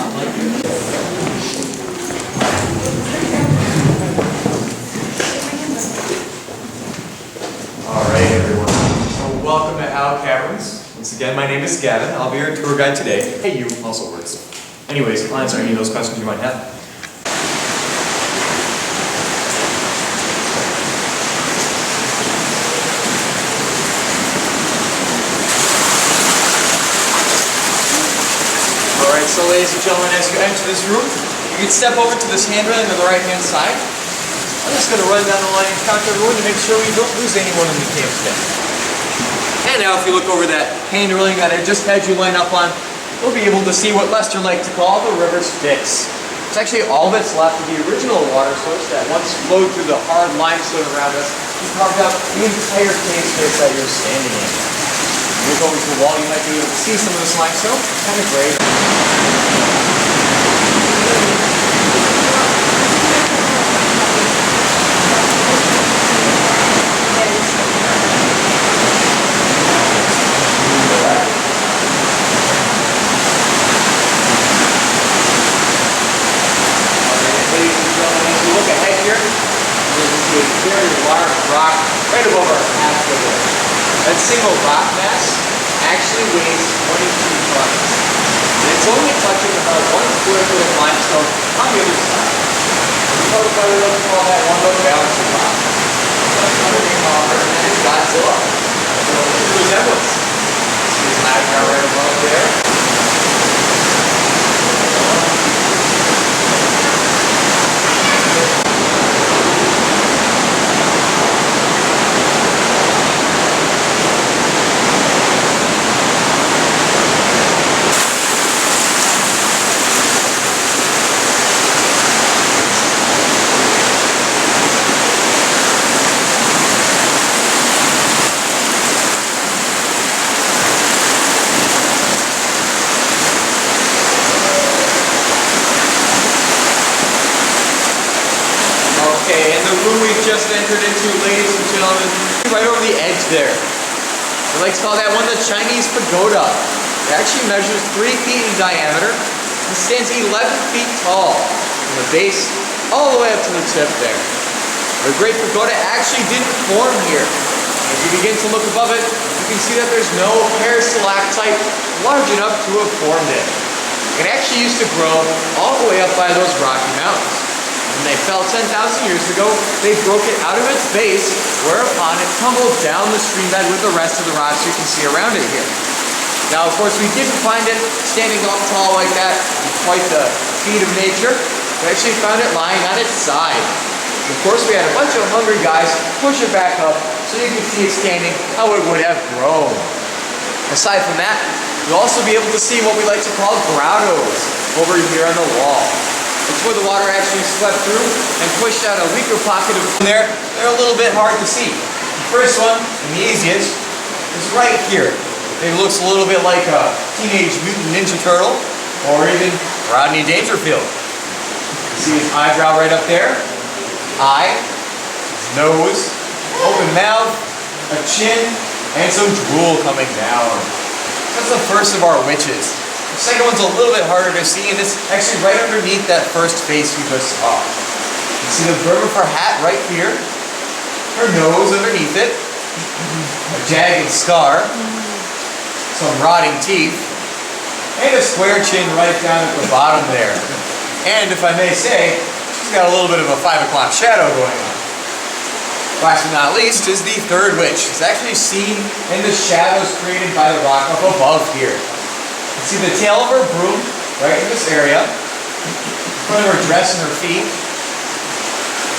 Alright everyone, so welcome to Howe Caverns. Once again, my name is Gavin. I'll be your tour guide today. Hey, you also works. Anyways, I'll answer any of those questions you might have. Alright, so ladies and gentlemen, as you enter this room, you can step over to this hand railing on the right hand side. I'm just going to run down the line and count everyone to make sure we don't lose anyone in the cave today. And now if you look over that hand railing that I just had you line up on, you'll be able to see what Lester liked to call the river Styx. It's actually all that's left of the original water source that once flowed through the hard limestone around us and carved out the entire cave space that you're standing in. Look over to the wall, you might be able to see some of this limestone. It's kind of great. A very large rock right above our pathway there. That single rock mass actually weighs 22 tons. And it's only touching about 1 square foot of limestone on the other side. Probably why we like to call that one of the balancing rock. That's another name, however, and it's Godzilla. So there's a resemblance. See his ladder right above there. Okay, and the room we've just entered into, ladies and gentlemen, right over the edge there. We like to call that one the Chinese pagoda. It actually measures 3 feet in diameter and stands 11 feet tall from the base all the way up to the tip there. The Great Pagoda actually didn't form here. As you begin to look above it, you can see that there's no peristalactite large enough to have formed it. It actually used to grow all the way up by those Rocky Mountains. When they fell 10,000 years ago, they broke it out of its base, whereupon it tumbled down the stream bed with the rest of the rocks you can see around it here. Now, of course, we didn't find it standing up tall like that, quite the feat of nature. We actually found it lying on its side. Of course, we had a bunch of hungry guys push it back up so you can see it standing how it would have grown. Aside from that, you'll also be able to see what we like to call grottos over here on the wall. It's where the water actually swept through and pushed out a weaker pocket of there. They're a little bit hard to see. The first one, and the easiest, is right here. It looks a little bit like a Teenage Mutant Ninja Turtle, or even Rodney Dangerfield. You see his eyebrow right up there, eye, his nose, open mouth, a chin, and some drool coming down. That's the first of our witches. The second one's a little bit harder to see, and it's actually right underneath that first face you just saw. You see the vermiform hat right here, her nose underneath it, a jagged scar, some rotting teeth, and a square chin right down at the bottom there. And if I may say, she's got a little bit of a 5 o'clock shadow going on. Last but not least is the third witch. It's actually seen in the shadows created by the rock up above here. You see the tail of her broom right in this area, in front of her dress and her feet,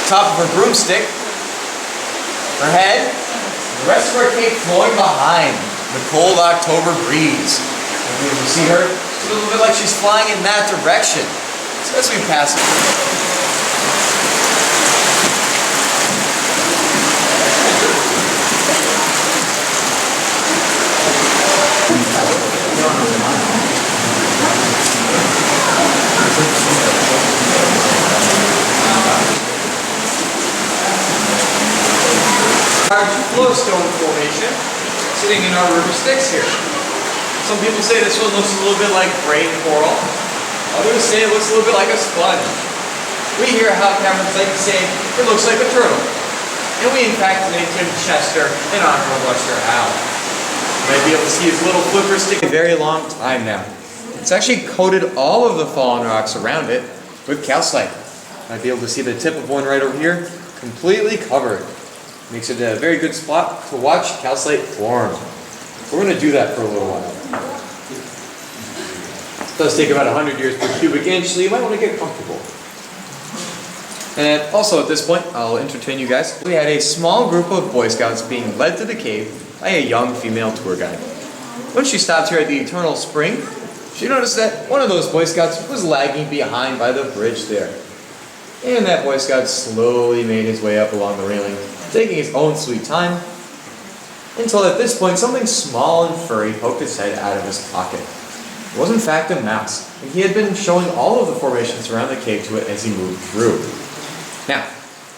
top of her broomstick, her head, and the rest of her cape flowing behind the cold October breeze. And you see her, it's a little bit like she's flying in that direction. So as we pass it. Large flowstone formation sitting in our river Styx here. Some people say this one looks a little bit like brain coral. Others to say it looks a little bit like a sponge. We here at Howe Caverns like to say it looks like a turtle. And we in fact named him Chester in honor of Lester Howe. You might be able to see his little flipper stick a very long time now. It's actually coated all of the fallen rocks around it with calcite. You might be able to see the tip of one right over here, completely covered. Makes it a very good spot to watch calcite form. We're going to do that for a little while. It does take about 100 years per cubic inch, so you might want to get comfortable. And also at this point, I'll entertain you guys. We had a small group of Boy Scouts being led to the cave by a young female tour guide. When she stopped here at the Eternal Spring, she noticed that one of those Boy Scouts was lagging behind by the bridge there. And that Boy Scout slowly made his way up along the railing, taking his own sweet time, until at this point something small and furry poked its head out of his pocket. It was in fact a mouse, and he had been showing all of the formations around the cave to it as he moved through. Now,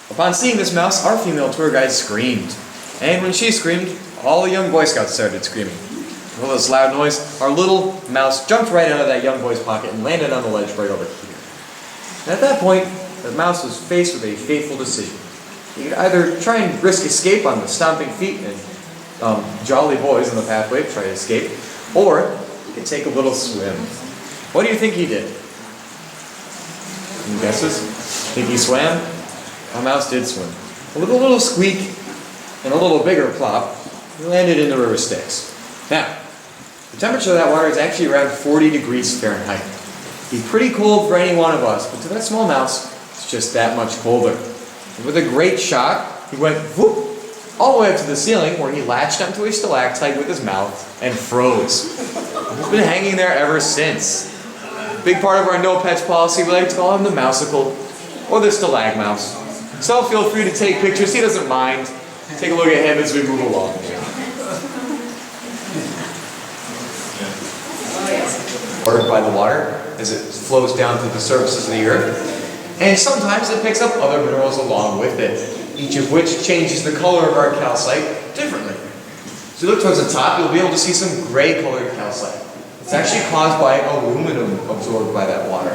upon seeing this mouse, our female tour guide screamed. And when she screamed, all the young Boy Scouts started screaming. With all this loud noise, our little mouse jumped right out of that young boy's pocket and landed on the ledge right over here. And at that point, the mouse was faced with a fateful decision. He could either try and risk escape on the stomping feet and jolly boys in the pathway to try to escape, or he could take a little swim. What do you think he did? Any guesses? Think he swam? Our mouse did swim. With a little squeak and a little bigger plop, he landed in the river Styx. Now, the temperature of that water is actually around 40 degrees Fahrenheit. It'd be pretty cold for any one of us, but to that small mouse, it's just that much colder. And with a great shot, he went whoop, all the way up to the ceiling where he latched onto a stalactite with his mouth and froze. He's been hanging there ever since. Big part of our no pets policy, we like to call him the mouseicle or the stalagmouse. So feel free to take pictures, he doesn't mind. Take a look at him as we move along. Or by the water as it flows down through the surfaces of the earth. And sometimes it picks up other minerals along with it, each of which changes the color of our calcite differently. So you look towards the top, you'll be able to see some gray colored calcite. It's actually caused by aluminum absorbed by that water.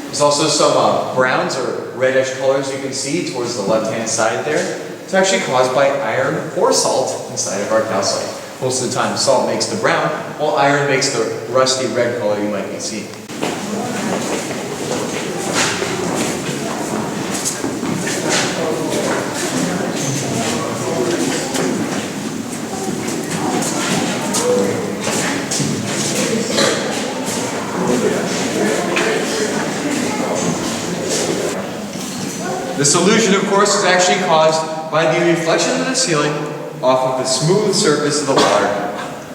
There's also some browns or reddish colors you can see towards the left-hand side there. It's actually caused by iron or salt inside of our calcite. Most of the time salt makes the brown, while iron makes the rusty red color you might be seeing. This illusion, of course, is actually caused by the reflection of the ceiling off of the smooth surface of the water.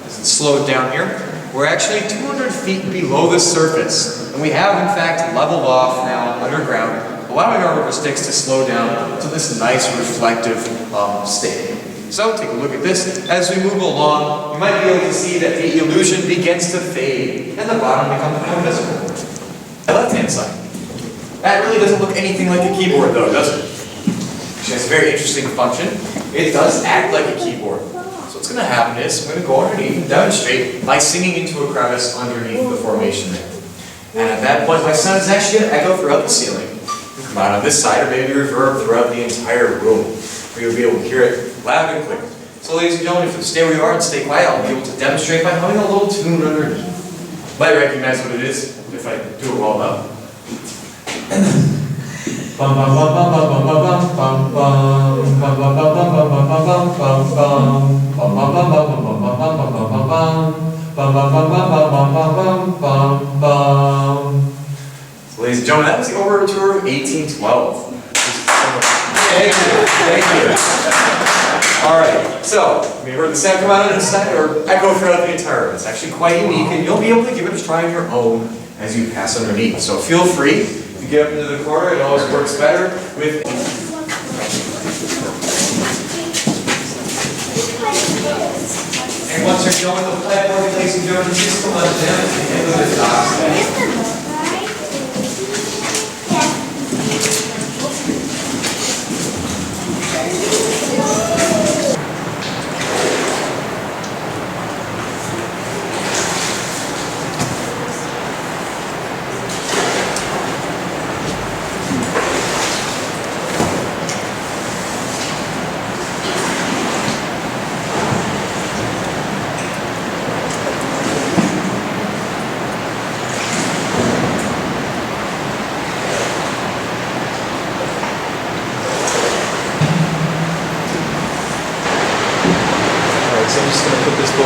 As it's slowed down here, we're actually 200 feet below the surface, and we have, in fact, leveled off now underground, allowing our river Styx to slow down to this nice reflective state. So, take a look at this. As we move along, you might be able to see that the illusion begins to fade, and the bottom becomes more visible. The left-hand side. That really doesn't look anything like a keyboard though, does it? It has a very interesting function. It does act like a keyboard. So what's going to happen is, I'm going to go underneath and demonstrate by singing into a crevice underneath the formation there. And at that point, my sound is actually going to echo throughout the ceiling. It'll come out on this side or maybe reverb throughout the entire room, where you'll be able to hear it loud and clear. So ladies and gentlemen, if you stay where you are and stay quiet, I'll be able to demonstrate by humming a little tune underneath. You might recognize what it is if I do it well enough. So, ladies and gentlemen, that was the overture of 1812. Thank you. All right, so you heard the sound come out on this side or echo throughout the entire room. It's actually quite unique, and you'll be able to give it a try on your own as you pass underneath. So feel free to get up into the corner. It always works better with. And once you're going to the platform, ladies and gentlemen, just to let them at the end of the dock.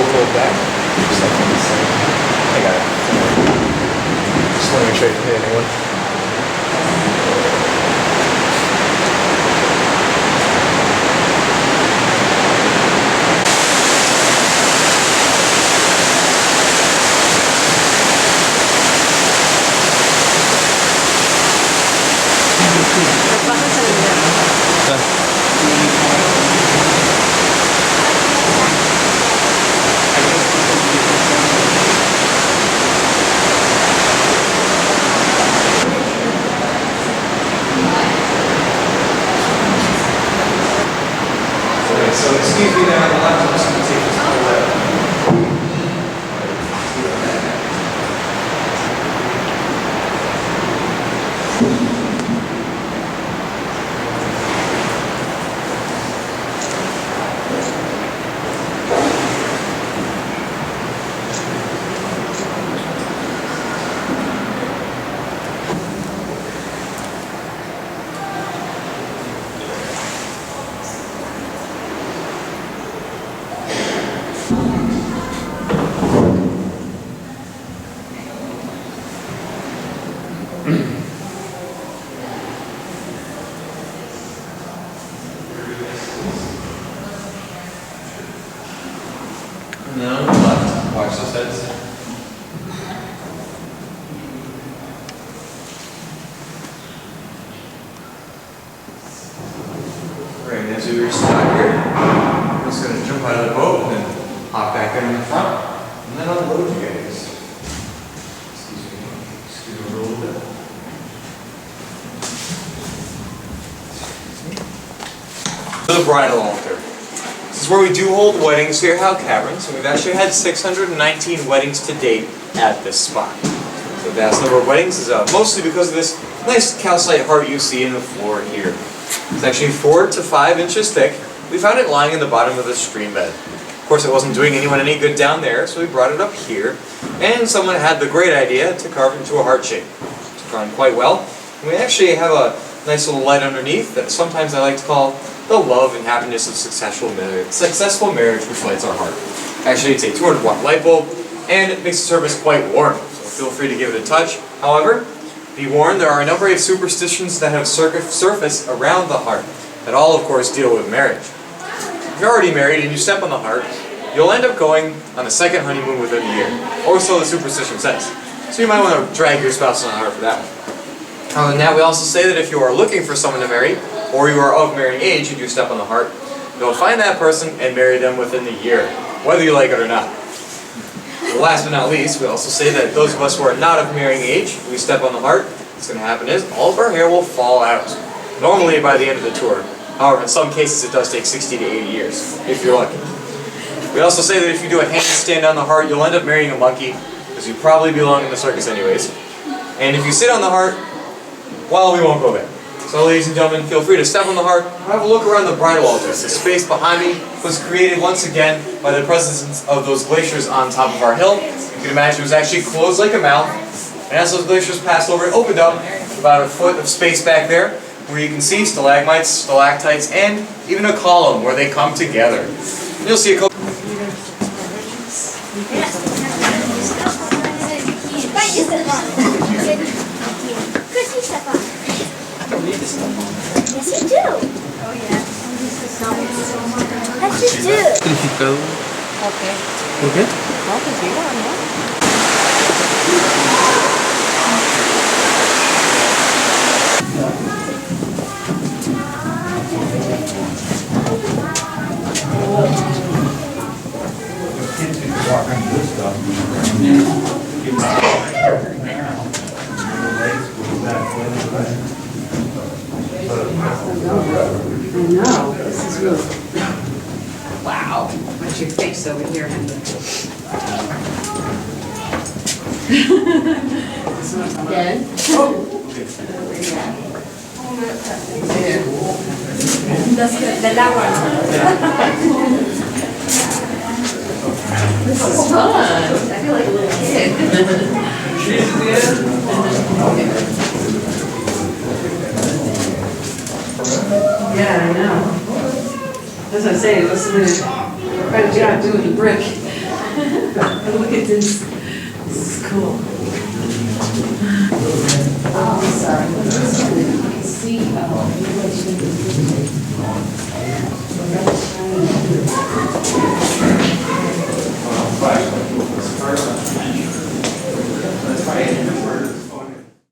fold back. Just like on this side. I got it. Just want to make sure I didn't hit anyone. So excuse me there on the left, I'm just going to take this to the left. No, left. Watch those heads. Right, as we reach the dock here, I'm just going to jump out of the boat and hop back in the front, and then unload you guys. Excuse me a little bit. The Bridal Altar. This is where we do hold weddings here at Howe Caverns, and we've actually had 619 weddings to date at this spot. The vast number of weddings is mostly because of this nice calcite heart you see in the floor here. It's actually 4 to 5 inches thick. We found it lying in the bottom of the stream bed. Of course, it wasn't doing anyone any good down there, so we brought it up here, and someone had the great idea to carve it into a heart shape. It's gone quite well. And we actually have a nice little light underneath that sometimes I like to call the love and happiness of successful marriage, which lights our heart. Actually, it's a 200-watt light bulb, and it makes the surface quite warm, so feel free to give it a touch. However, be warned, there are a number of superstitions that have surfaced around the heart, that all, of course, deal with marriage. If you're already married and you step on the heart, you'll end up going on a second honeymoon within a year, or so the superstition says. So you might want to drag your spouse on the heart for that one. Other than that, we also say that if you are looking for someone to marry, or you are of marrying age and you step on the heart, you'll find that person and marry them within the year, whether you like it or not. So last but not least, we also say that those of us who are not of marrying age, we step on the heart, what's going to happen is all of our hair will fall out, normally by the end of the tour. However, in some cases it does take 60 to 80 years, if you're lucky. We also say that if you do a handstand on the heart, you'll end up marrying a monkey, because you probably belong in the circus anyways. And if you sit on the heart, well, we won't go there. So ladies and gentlemen, feel free to step on the heart, have a look around the bridal altar. The space behind me was created once again by the presence of those glaciers on top of our hill. You can imagine it was actually closed like a mouth, and as those glaciers passed over, it opened up about a foot of space back there, where you can see stalagmites, stalactites, and even a column where they come together. You'll see a couple. Yes, you do. Oh, yeah. Yes, you do. Go. Okay. Okay. Well, because you don't know. I know, this is really, wow, what's your face over here, honey? Dead? Oh. That's good. The lower one. This is fun, I feel like a little kid. Yeah, I know. As I say, listen to try to get out doing the brick. Look at this. This is cool.